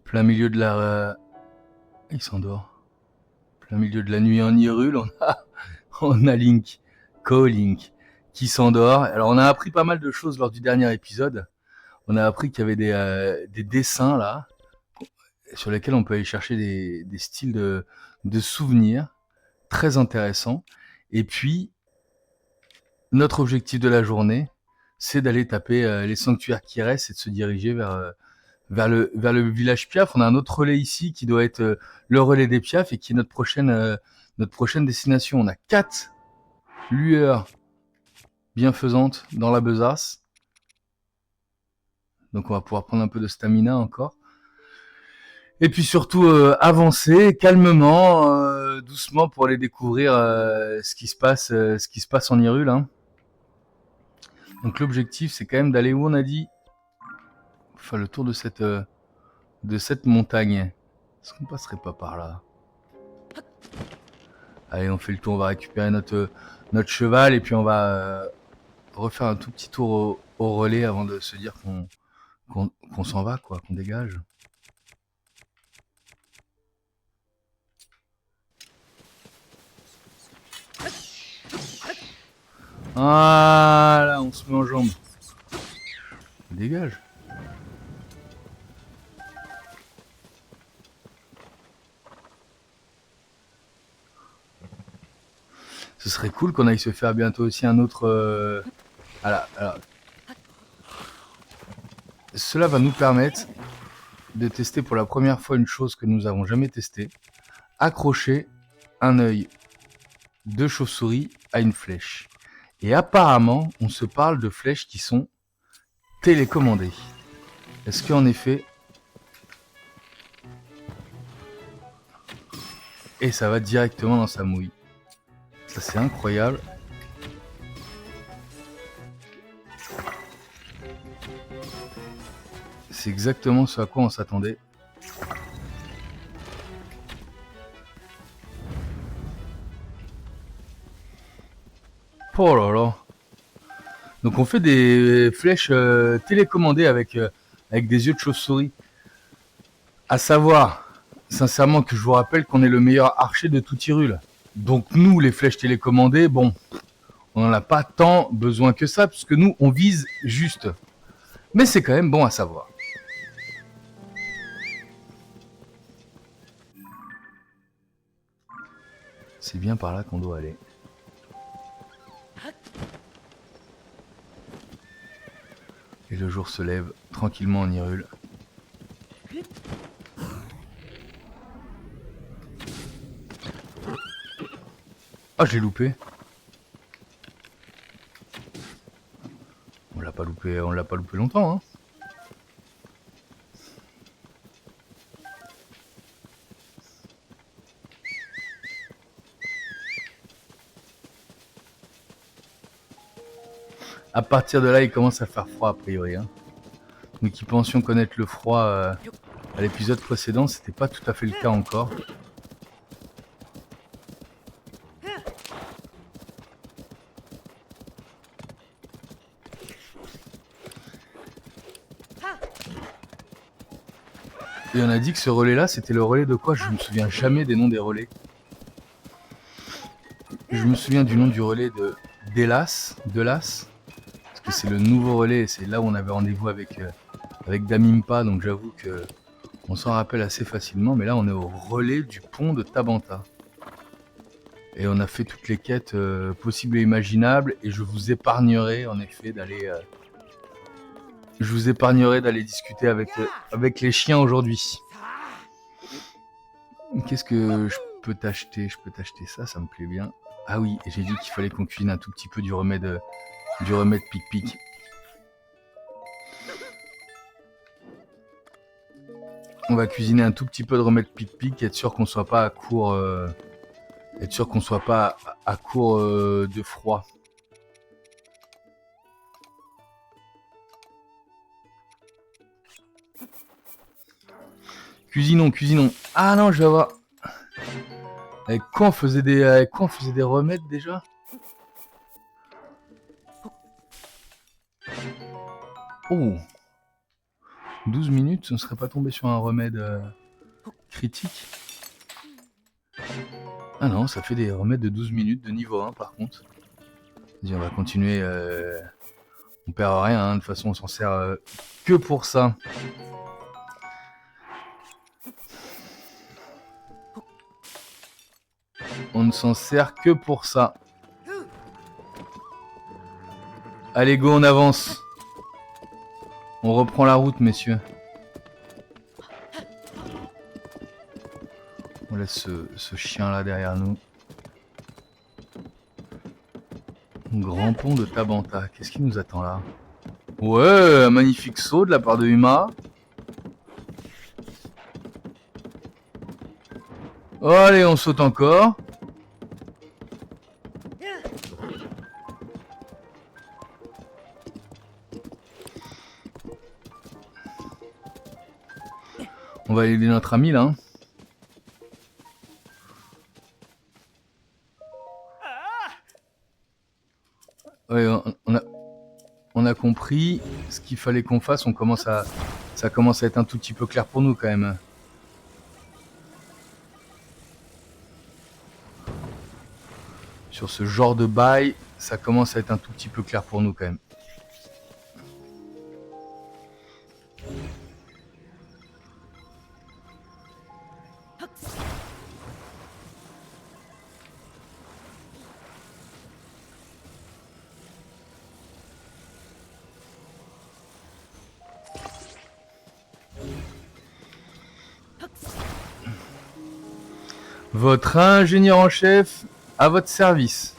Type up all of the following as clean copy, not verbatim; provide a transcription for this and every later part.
Plein milieu de la... Il s'endort. Plein milieu de la nuit en Hyrule, on a Link, Ko-Link, qui s'endort. Alors on a appris pas mal de choses lors du dernier épisode. On a appris qu'il y avait des dessins là, sur lesquels on peut aller chercher des styles de souvenirs très intéressants. Et puis, notre objectif de la journée, c'est d'aller taper les sanctuaires qui restent et de se diriger vers le village Piaf. On a un autre relais ici qui doit être le relais des Piaf et qui est notre prochaine destination. On a 4 lueurs bienfaisantes dans la besace. Donc on va pouvoir prendre un peu de stamina encore. Et puis surtout avancer calmement, doucement pour aller découvrir ce qui se passe en Hyrule. Hein. Donc l'objectif c'est quand même d'aller où on a dit, enfin le tour de cette montagne. Est-ce qu'on passerait pas par là? Allez, on fait le tour, on va récupérer notre cheval et puis on va refaire un tout petit tour au relais avant de se dire qu'on s'en va, quoi, qu'on dégage. Voilà, on se met en jambe. On dégage. Ce serait cool qu'on aille se faire bientôt aussi un autre... Alors, cela va nous permettre de tester pour la première fois une chose que nous n'avons jamais testée. Accrocher un œil de chauve-souris à une flèche. Et apparemment, on se parle de flèches qui sont télécommandées. Est-ce qu'en effet... Et ça va directement dans sa mouille. Ça c'est incroyable. C'est exactement ce à quoi on s'attendait. Oh là là. Donc on fait des flèches télécommandées avec des yeux de chauve-souris. À savoir, sincèrement, que je vous rappelle qu'on est le meilleur archer de tout Hyrule. Donc nous, les flèches télécommandées, bon, on n'en a pas tant besoin que ça, puisque nous, on vise juste. Mais c'est quand même bon à savoir. C'est bien par là qu'on doit aller. Et le jour se lève tranquillement en Hyrule. Ah, j'ai loupé. On l'a pas loupé longtemps, hein. À partir de là, il commence à faire froid a priori. Hein. Nous qui pensions connaître le froid à l'épisode précédent, c'était pas tout à fait le cas encore. Et on a dit que ce relais-là, c'était le relais de quoi? Je me souviens jamais des noms des relais. Je me souviens du nom du relais d'Elas, parce que c'est le nouveau relais, et c'est là où on avait rendez-vous avec Damimpa, donc j'avoue que on s'en rappelle assez facilement, mais là on est au relais du pont de Tabanta. Et on a fait toutes les quêtes possibles et imaginables, et je vous épargnerai en effet d'aller discuter avec les chiens aujourd'hui. Qu'est-ce que je peux t'acheter? Je peux t'acheter ça, ça me plaît bien. Ah oui, et j'ai dit qu'il fallait qu'on cuisine un tout petit peu du remède pic-pic. On va cuisiner un tout petit peu de remède pic-pic, être sûr qu'on soit pas à court, de froid. Cuisinons. Ah non, je vais avoir... Avec quoi on faisait des remèdes déjà? Oh. 12 minutes, on ne serait pas tombé sur un remède critique? Ah non, ça fait des remèdes de 12 minutes de niveau 1 par contre. Vas-y, on va continuer. On perd rien, hein. De toute façon on s'en sert que pour ça. On ne s'en sert que pour ça. Allez go, on avance. On reprend la route, messieurs. On laisse ce chien là derrière nous. Grand pont de Tabanta. Qu'est-ce qui nous attend là? Ouais, un magnifique saut de la part de Huma. Oh, allez, on saute encore. On va aider notre ami là. Hein. Ouais, on a compris ce qu'il fallait qu'on fasse. Ça commence à être un tout petit peu clair pour nous quand même. Sur ce genre de bail, ça commence à être un tout petit peu clair pour nous quand même. Votre ingénieur en chef à votre service.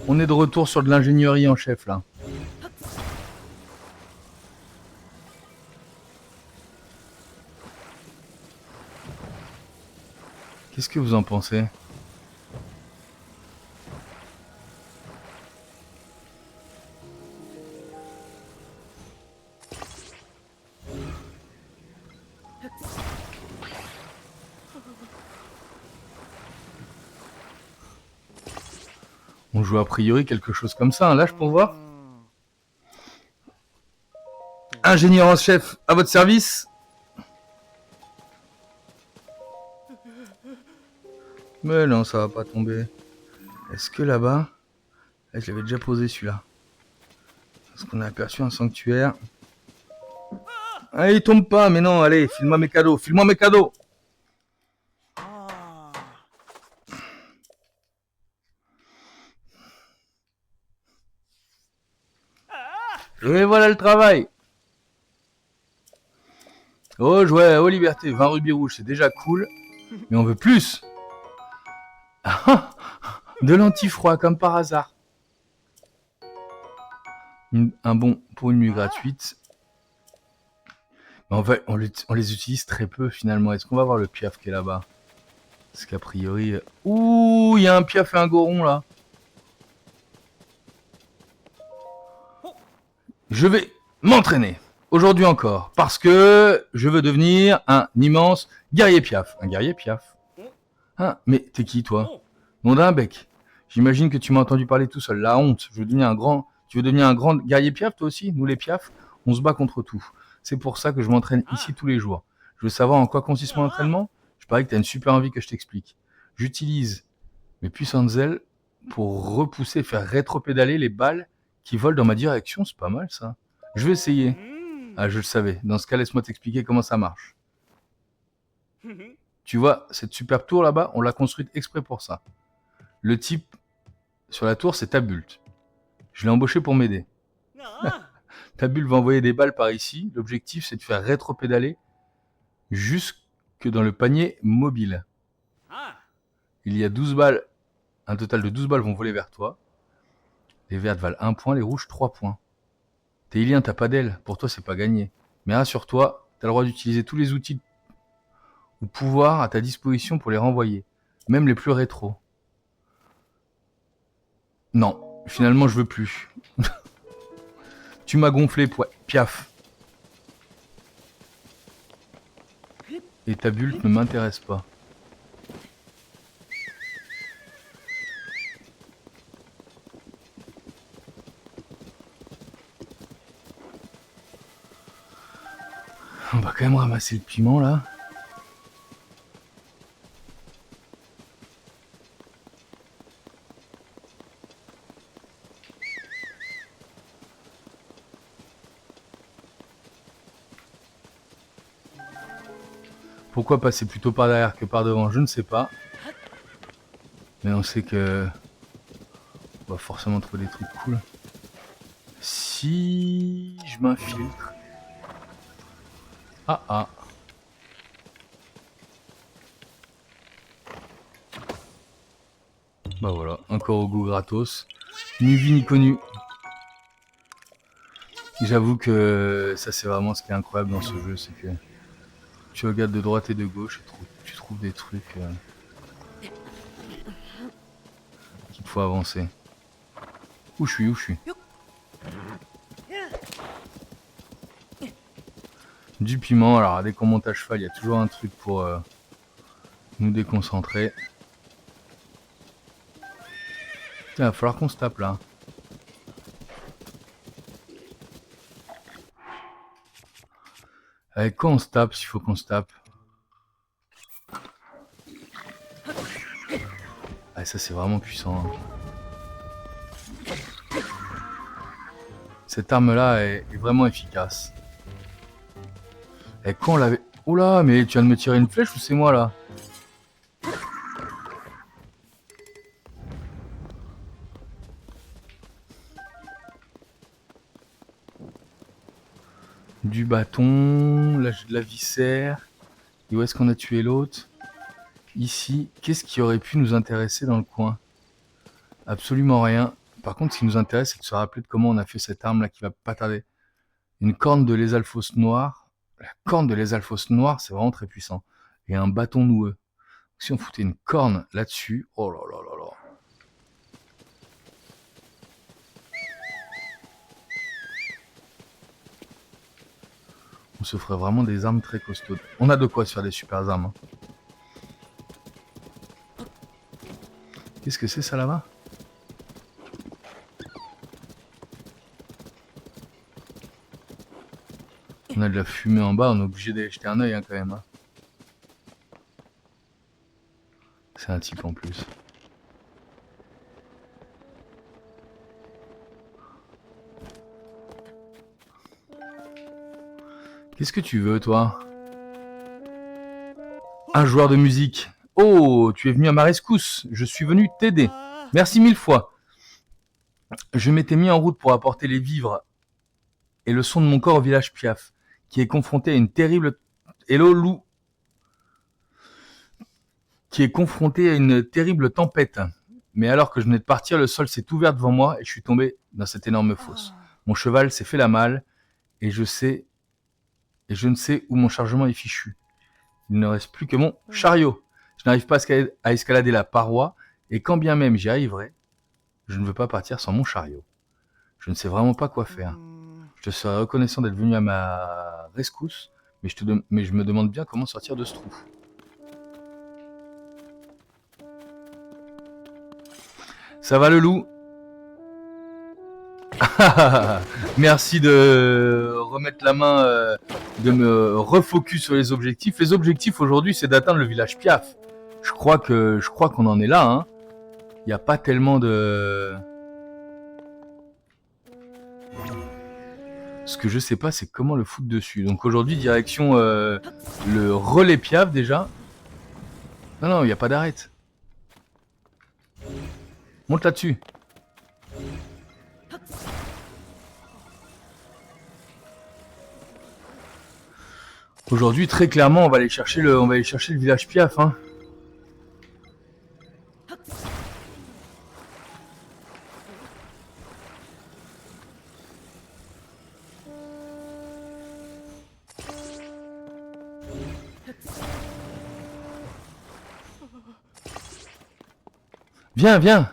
On est de retour sur de l'ingénierie en chef là. Qu'est-ce que vous en pensez? On joue a priori quelque chose comme ça, un lâche pour voir. Ingénieur en chef à votre service. Mais non, ça va pas tomber. Est-ce que là-bas... Je l'avais déjà posé celui-là. Est-ce qu'on a aperçu un sanctuaire? Ah, il tombe pas, mais non, allez, file-moi mes cadeaux, file-moi mes cadeaux. Et voilà le travail. Oh, ouais, oh liberté, 20 rubis rouges, c'est déjà cool. Mais on veut plus. De l'antifroid, comme par hasard. Un bon pour une nuit gratuite. Mais on les utilise très peu finalement. Est-ce qu'on va voir le piaf qui est là-bas? Parce qu'a priori... Ouh, il y a un piaf et un goron là. Je vais m'entraîner. Aujourd'hui encore. Parce que je veux devenir un immense guerrier piaf. Un guerrier piaf. Ah, mais t'es qui toi? Nom d'un bec. J'imagine que tu m'as entendu parler tout seul. La honte. Tu veux devenir un grand guerrier piaf toi aussi? Nous les piafs, on se bat contre tout. C'est pour ça que je m'entraîne ici tous les jours. Je veux savoir en quoi consiste mon entraînement? Je parie que tu as une super envie que je t'explique. J'utilise mes puissantes ailes pour repousser, faire rétro-pédaler les balles qui volent dans ma direction. C'est pas mal ça. Je vais essayer. Ah, je le savais. Dans ce cas, laisse-moi t'expliquer comment ça marche. Tu vois, cette superbe tour là-bas, on l'a construite exprès pour ça. Le type sur la tour, c'est Tabult. Je l'ai embauché pour m'aider. Tabult va envoyer des balles par ici. L'objectif, c'est de faire rétro-pédaler jusque dans le panier mobile. Il y a 12 balles. Un total de 12 balles vont voler vers toi. Les vertes valent 1 point, les rouges 3 points. T'es ilien, t'as pas d'aile. Pour toi, c'est pas gagné. Mais rassure-toi, t'as le droit d'utiliser tous les outils ou pouvoirs à ta disposition pour les renvoyer. Même les plus rétro. Non, finalement, je veux plus. Tu m'as gonflé, piaf. Et ta bulle ne m'intéresse pas. On va quand même ramasser le piment là. Pourquoi passer plutôt par derrière que par devant, je ne sais pas. Mais on sait que on va forcément trouver des trucs cool. Si je m'infiltre. Ah ah. Bah voilà, encore au goût gratos. Ni vu ni connu. J'avoue que ça c'est vraiment ce qui est incroyable dans ce jeu, c'est que tu regardes de droite et de gauche et tu trouves des trucs qu'il te faut avancer. Où je suis Du piment, alors dès qu'on monte à cheval, il y a toujours un truc pour nous déconcentrer. Tiens, il va falloir qu'on se tape là. Avec quoi on se tape s'il faut qu'on se tape? Ah, ça c'est vraiment puissant. Hein. Cette arme là est vraiment efficace. Avec quoi on l'avait... Oula, mais tu viens de me tirer une flèche ou c'est moi là? Du bâton, là j'ai de la viscère. Et où est-ce qu'on a tué l'autre? Ici, qu'est-ce qui aurait pu nous intéresser dans le coin? Absolument rien. Par contre, ce qui nous intéresse, c'est de se rappeler de comment on a fait cette arme là qui va pas tarder. Une corne de lézalphos noir. La corne de lézalphos noir, c'est vraiment très puissant. Et un bâton noueux. Si on foutait une corne là-dessus, oh là là là là. On se ferait vraiment des armes très costaudes. On a de quoi se faire des super armes. Hein. Qu'est-ce que c'est ça là-bas? On a de la fumée en bas, on est obligé d'aller jeter un oeil hein, quand même. Hein. C'est un type en plus. Qu'est-ce que tu veux toi? Un joueur de musique. Oh, tu es venu à ma rescousse. Je suis venu t'aider. Merci 1000 fois. Je m'étais mis en route pour apporter les vivres et le son de mon corps au village Piaf, qui est confronté à une terrible... Hello loup. Qui est confronté à une terrible tempête. Mais alors que je venais de partir, le sol s'est ouvert devant moi et je suis tombé dans cette énorme fosse. Mon cheval s'est fait la malle et je ne sais où mon chargement est fichu. Il ne reste plus que mon chariot. Je n'arrive pas à escalader la paroi et quand bien même j'y arriverai, je ne veux pas partir sans mon chariot. Je ne sais vraiment pas quoi faire. Je te serais reconnaissant d'être venu à ma rescousse, mais je me demande bien comment sortir de ce trou. Ça va le loup? Merci de remettre la main, de me refocus sur les objectifs. Les objectifs aujourd'hui, c'est d'atteindre le village Piaf. Je crois qu'on en est là. Hein. Il n'y a pas tellement de... Ce que je sais pas, c'est comment le foutre dessus. Donc aujourd'hui, direction le relais Piaf déjà. Non, il n'y a pas d'arrête. Monte là-dessus. Aujourd'hui, très clairement, on va aller chercher le village Piaf. Hein. Viens, viens.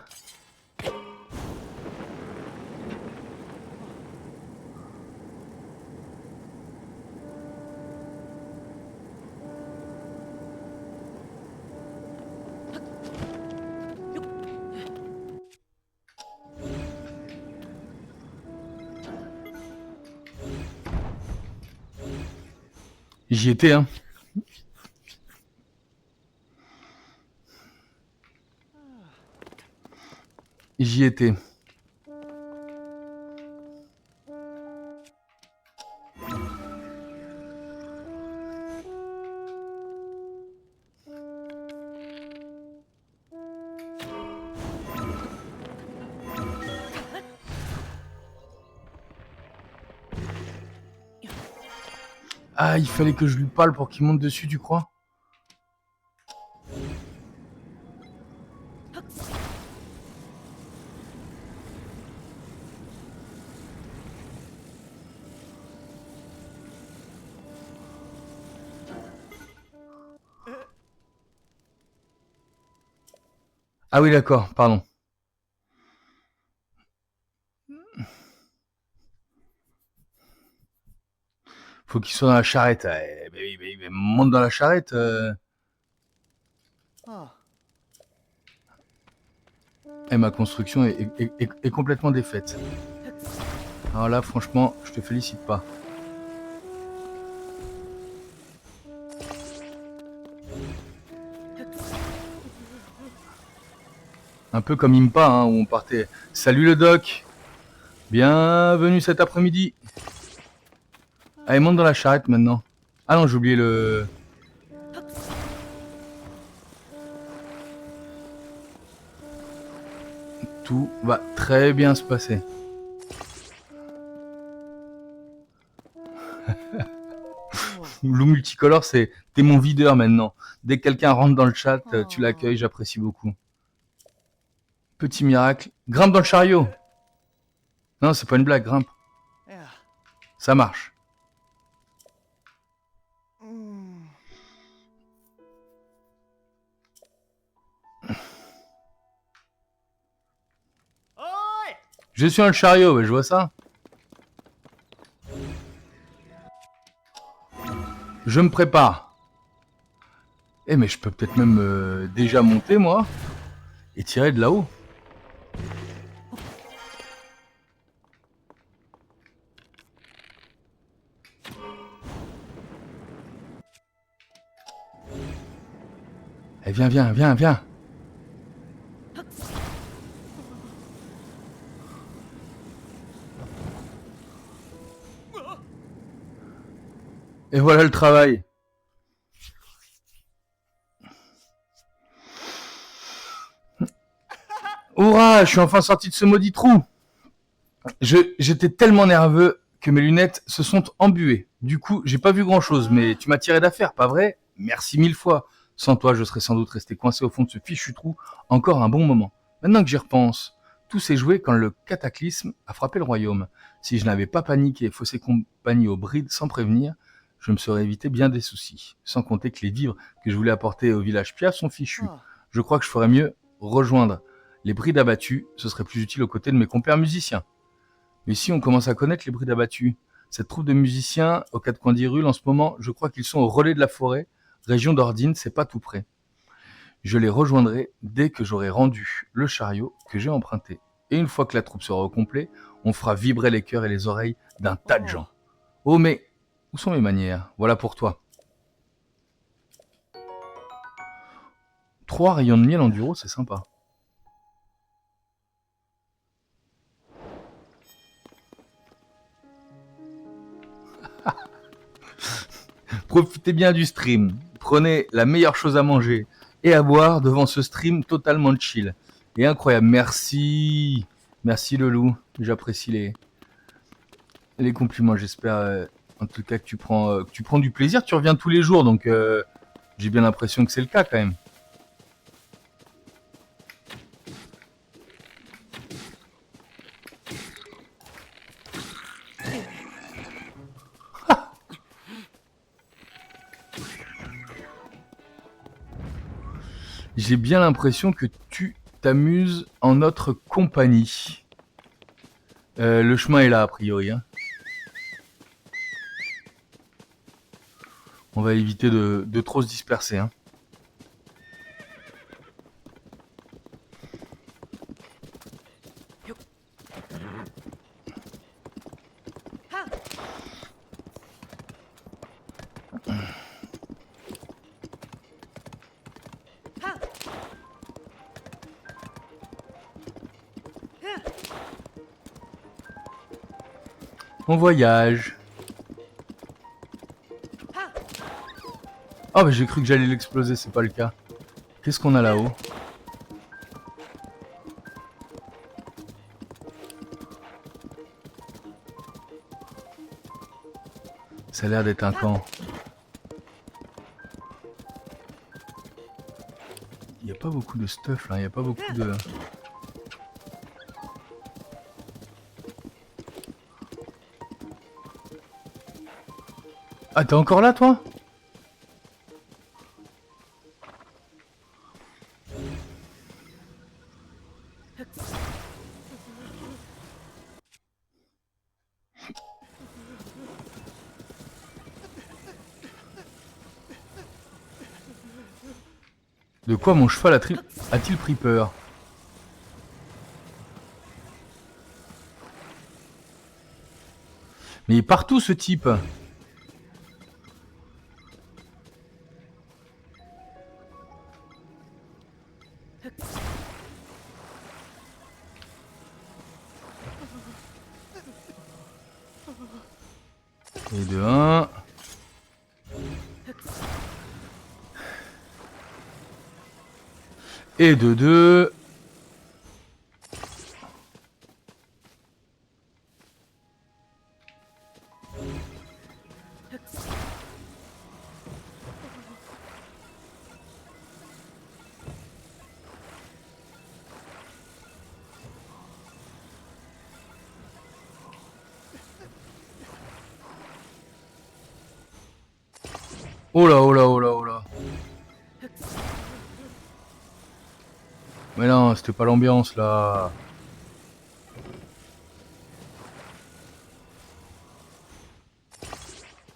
J'y étais, hein. J'y étais. Ah, il fallait que je lui parle pour qu'il monte dessus, tu crois? Ah oui, d'accord, pardon. Faut qu'il soit dans la charrette. Mais monte dans la charrette. Et ma construction est complètement défaite. Alors là, franchement, je te félicite pas. Un peu comme Impa, hein, où on partait. Salut le doc. Bienvenue cet après-midi. Allez, monte dans la charrette maintenant. Ah non, j'ai oublié le... Tout va très bien se passer. Lou Multicolore, t'es mon videur maintenant. Dès que quelqu'un rentre dans le chat, tu l'accueilles, j'apprécie beaucoup. Petit miracle. Grimpe dans le chariot. Non, c'est pas une blague, grimpe. Ça marche. Je suis dans le chariot, je vois ça. Je me prépare. Eh mais je peux peut-être même déjà monter moi et tirer de là-haut. Eh viens, viens, viens, viens. Et voilà le travail. Hurrah, je suis enfin sorti de ce maudit trou. J'étais tellement nerveux que mes lunettes se sont embuées. Du coup, j'ai pas vu grand-chose, mais tu m'as tiré d'affaire, pas vrai? Merci 1000 fois. Sans toi, je serais sans doute resté coincé au fond de ce fichu trou encore un bon moment. Maintenant que j'y repense, tout s'est joué quand le cataclysme a frappé le royaume. Si je n'avais pas paniqué et faussé compagnie aux brides sans prévenir, je me serais évité bien des soucis. Sans compter que les vivres que je voulais apporter au village Piaf sont fichus. Je crois que je ferais mieux rejoindre les brides abattues, ce serait plus utile aux côtés de mes compères musiciens. Mais si on commence à connaître les brides abattues, cette troupe de musiciens aux quatre coins d'Hyrule en ce moment, je crois qu'ils sont au relais de la forêt, région d'Ordine, c'est pas tout près. Je les rejoindrai dès que j'aurai rendu le chariot que j'ai emprunté. Et une fois que la troupe sera au complet, on fera vibrer les cœurs et les oreilles d'un tas de gens. Oh mais, où sont mes manières? Voilà pour toi. 3 rayons de miel enduro, c'est sympa. Profitez bien du stream. Prenez la meilleure chose à manger et à boire devant ce stream totalement chill. Et incroyable. Merci. Merci le loup. J'apprécie les compliments. J'espère en tout cas que tu prends du plaisir. Tu reviens tous les jours, donc j'ai bien l'impression que c'est le cas quand même. J'ai bien l'impression que tu t'amuses en notre compagnie. Le chemin est là, a priori. Hein. On va éviter de trop se disperser. Hein. On voyage. Oh, mais j'ai cru que j'allais l'exploser, c'est pas le cas. Qu'est-ce qu'on a là-haut? Ça a l'air d'être un camp. Il n'y a pas beaucoup de stuff là, il n'y a pas beaucoup de... Ah, t'es encore là, toi? De quoi mon cheval a-t-il pris peur? Mais il est partout, ce type. Et de 1. Et de 2. Oh là, oh là, oh là, oh là. Mais non, c'était pas l'ambiance là.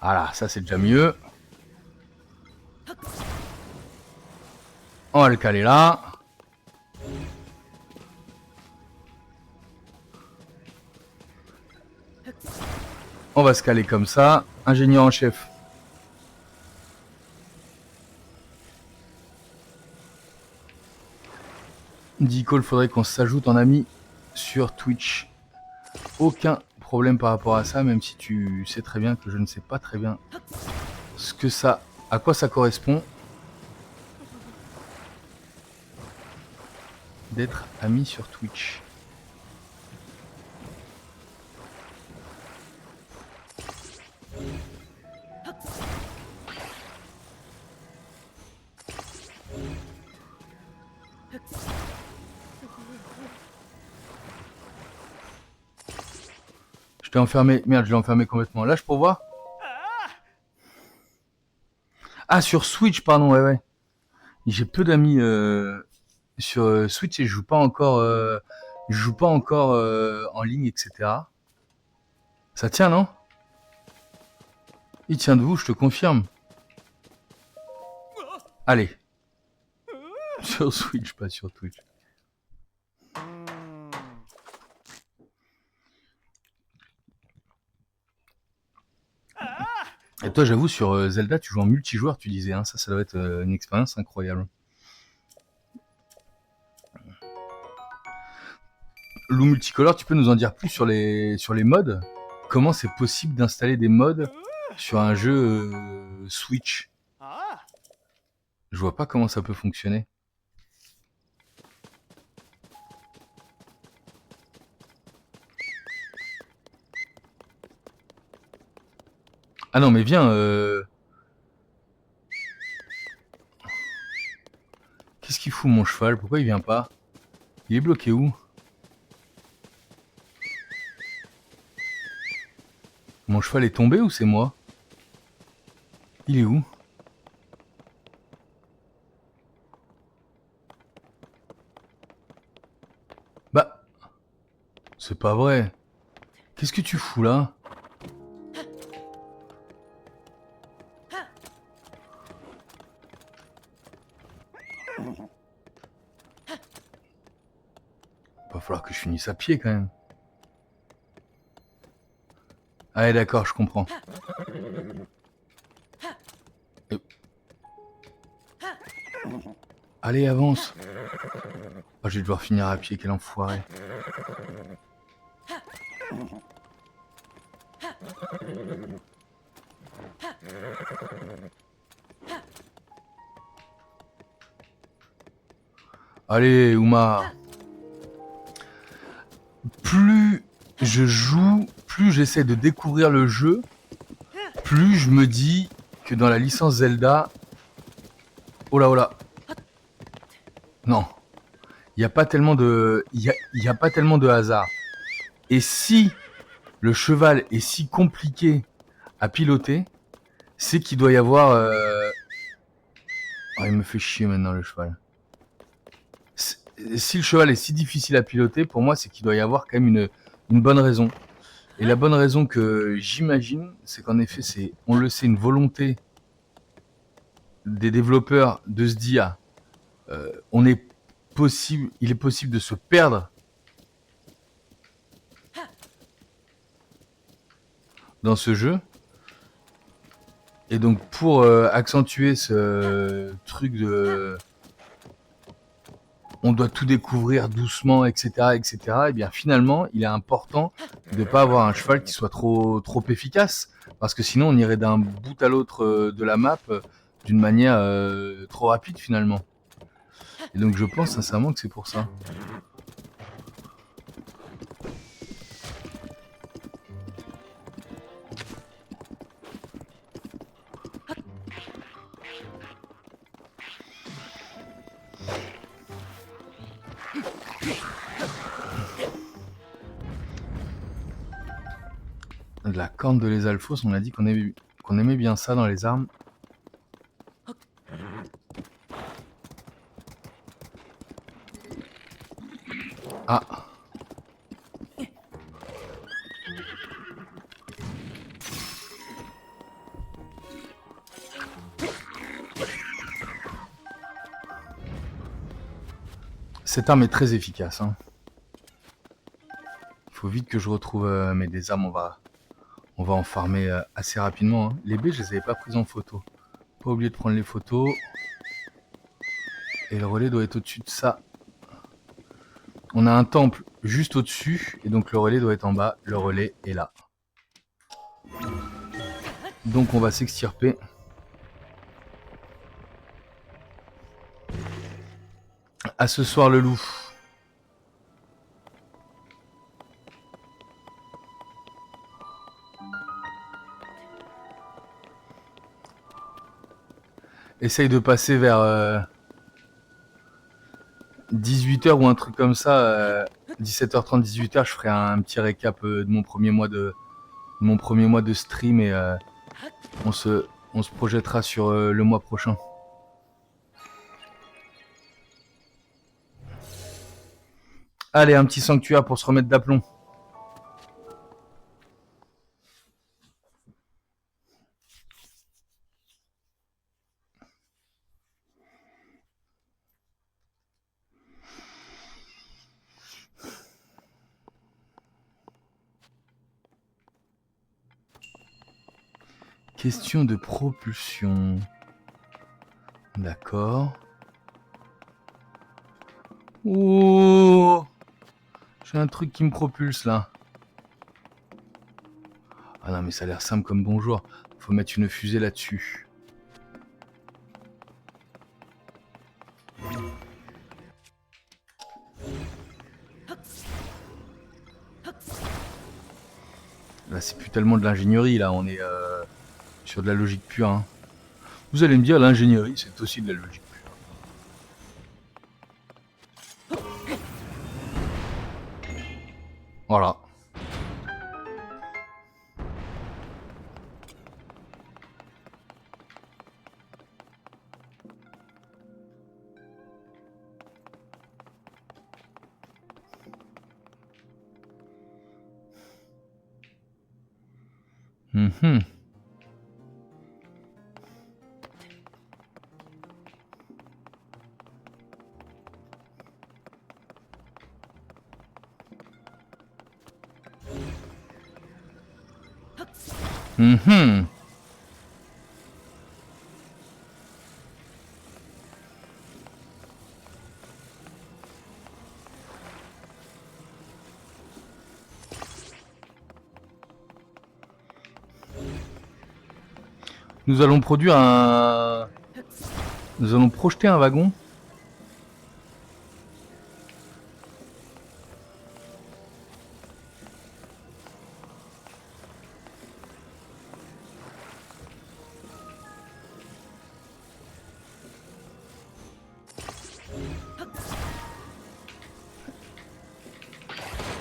Voilà, ça c'est déjà mieux. On va le caler là. On va se caler comme ça. Ingénieur en chef. Dico, il faudrait qu'on s'ajoute en ami sur Twitch. Aucun problème par rapport à ça, même si tu sais très bien que je ne sais pas très bien ce que ça, à quoi ça correspond d'être ami sur Twitch. Je t'ai enfermé. Merde, je l'ai enfermé complètement. Lâche pour voir. Ah, sur Switch, pardon, ouais. J'ai peu d'amis sur Switch et je joue pas encore, en ligne, etc. Ça tient, non? Il tient debout, je te confirme. Allez. Sur Switch, pas sur Twitch. Et toi, j'avoue, sur Zelda, tu joues en multijoueur, tu disais, hein, ça doit être une expérience incroyable. Lou Multicolore, tu peux nous en dire plus sur les mods? Comment c'est possible d'installer des mods sur un jeu Switch? Je vois pas comment ça peut fonctionner. Ah non, mais viens. Qu'est-ce qu'il fout mon cheval? Pourquoi il vient pas? Il est bloqué où? Mon cheval est tombé ou c'est moi? Il est où? Bah, c'est pas vrai. Qu'est-ce que tu fous là? Va falloir que je finisse à pied quand même. Ah ouais, d'accord, je comprends. Allez, avance. Oh, je vais devoir finir à pied, quel enfoiré. Allez, Uma. Plus je joue, plus j'essaie de découvrir le jeu, plus je me dis que dans la licence Zelda... Oh là, oh là. Non. Il n'y a pas tellement de... Il y a pas tellement de hasard. Et si le cheval est si compliqué à piloter, c'est qu'il doit y avoir... Oh, il me fait chier maintenant, le cheval. Si le cheval est si difficile à piloter, pour moi, c'est qu'il doit y avoir quand même une bonne raison. Et la bonne raison que j'imagine, c'est qu'en effet, c'est, on le sait, une volonté des développeurs de se dire, il est possible de se perdre dans ce jeu. Et donc, pour accentuer ce truc de... On doit tout découvrir doucement, etc., etc. Et bien finalement, il est important de ne pas avoir un cheval qui soit trop efficace, parce que sinon on irait d'un bout à l'autre de la map d'une manière trop rapide finalement. Et donc je pense sincèrement que c'est pour ça. De la corne de l'Esalfos, on a dit qu'on aimait bien ça dans les armes. Ah. Cette arme est très efficace. Hein. Il faut vite que je retrouve des armes. On va en farmer assez rapidement. Hein. Les baies, je les avais pas prises en photo. Pas oublié de prendre les photos. Et le relais doit être au-dessus de ça. On a un temple juste au-dessus. Et donc le relais doit être en bas. Le relais est là. Donc on va s'extirper. À ce soir le loup. Essaye de passer vers 18h ou un truc comme ça. 17h30, 18h, je ferai un petit récap de mon premier mois de stream et on se projettera sur le mois prochain. Allez, un petit sanctuaire pour se remettre d'aplomb. Question de propulsion. D'accord. Oh, j'ai un truc qui me propulse là. Ah non mais ça a l'air simple comme bonjour. Faut mettre une fusée là-dessus. Là c'est plus tellement de l'ingénierie, là on est sur de la logique pure. Hein. Vous allez me dire l'ingénierie c'est aussi de la logique pure. Voilà. Mhm. Mhm. Nous allons produire un... Nous allons projeter un wagon.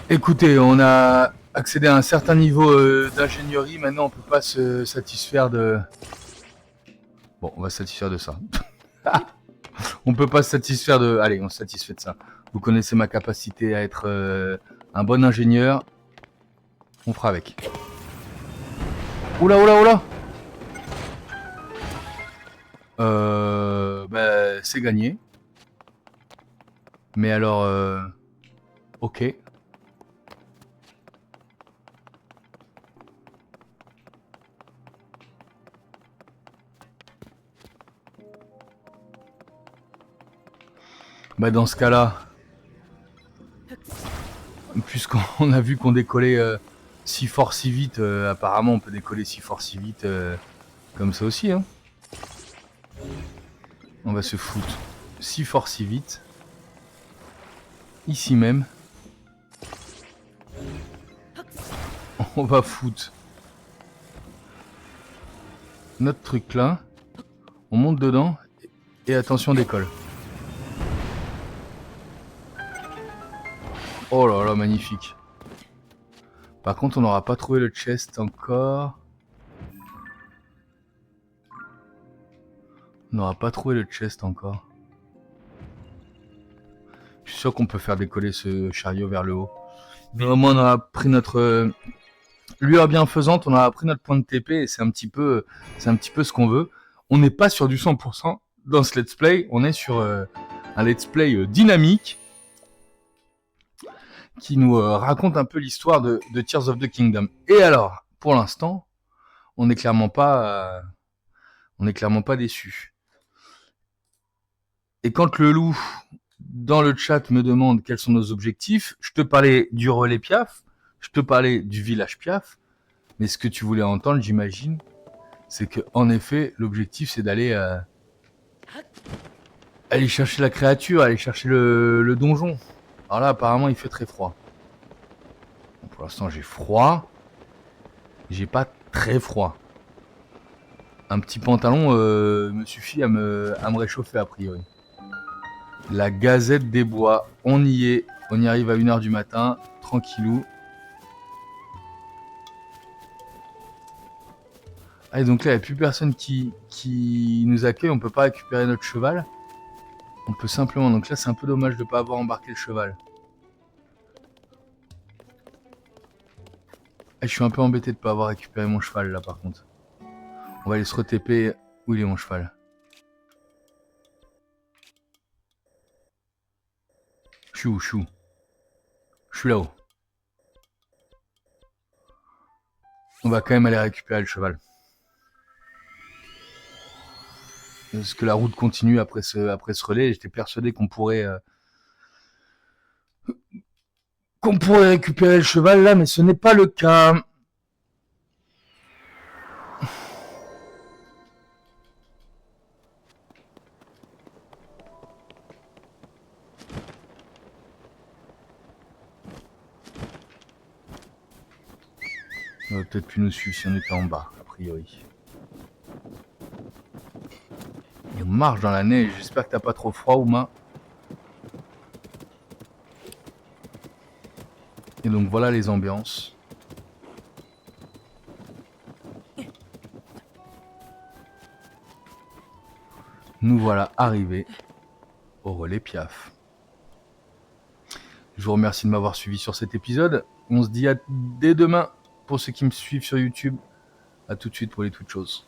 Écoutez, on a accédé à un certain niveau d'ingénierie. Maintenant, on peut pas se satisfaire de... Bon, on va se satisfaire de ça. On peut pas se satisfaire de... Allez, on se satisfait de ça. Vous connaissez ma capacité à être un bon ingénieur. On fera avec. Oula, oula, oula. Bah, c'est gagné. Mais alors... Ok. Bah dans ce cas-là, puisqu'on a vu qu'on décollait si fort si vite, apparemment on peut décoller si fort si vite comme ça aussi. Hein. On va se foutre si fort si vite. Ici même. On va foutre notre truc là. On monte dedans et attention décolle. Oh là là, magnifique. Par contre, on n'aura pas trouvé le chest encore. On n'aura pas trouvé le chest encore. Je suis sûr qu'on peut faire décoller ce chariot vers le haut. Mais au moins, on aura pris notre lueur bienfaisante, on aura pris notre point de TP et c'est un petit peu ce qu'on veut. On n'est pas sur du 100% dans ce let's play. On est sur un let's play dynamique. Qui nous raconte un peu l'histoire de Tears of the Kingdom. Et alors, pour l'instant, on n'est clairement pas déçu. Et quand le loup dans le chat me demande quels sont nos objectifs, je te parlais du relais Piaf, je te parlais du village Piaf, mais ce que tu voulais entendre, j'imagine, c'est que en effet, l'objectif c'est d'aller aller chercher la créature, aller chercher le donjon. Alors là, apparemment, il fait très froid. Bon, pour l'instant, j'ai froid. J'ai pas très froid. Un petit pantalon me suffit à me réchauffer, a priori. La Gazette des Bois. On y est. On y arrive à 1h du matin. Tranquillou. Ah, et donc là, il n'y a plus personne qui nous accueille. On peut pas récupérer notre cheval. On peut simplement... Donc là, c'est un peu dommage de ne pas avoir embarqué le cheval. Et je suis un peu embêté de ne pas avoir récupéré mon cheval, là, par contre. On va aller se re-TP. Où il est, mon cheval? Je suis où? Je suis là-haut. On va quand même aller récupérer le cheval. Parce que la route continue après ce relais. J'étais persuadé qu'on pourrait récupérer le cheval là, mais ce n'est pas le cas. On aurait peut-être pu nous suivre si on était en bas, a priori. Et on marche dans la neige. J'espère que t'as pas trop froid, Ouma. Et donc voilà les ambiances. Nous voilà arrivés au relais Piaf. Je vous remercie de m'avoir suivi sur cet épisode. On se dit dès demain pour ceux qui me suivent sur YouTube. A tout de suite pour les toutes choses.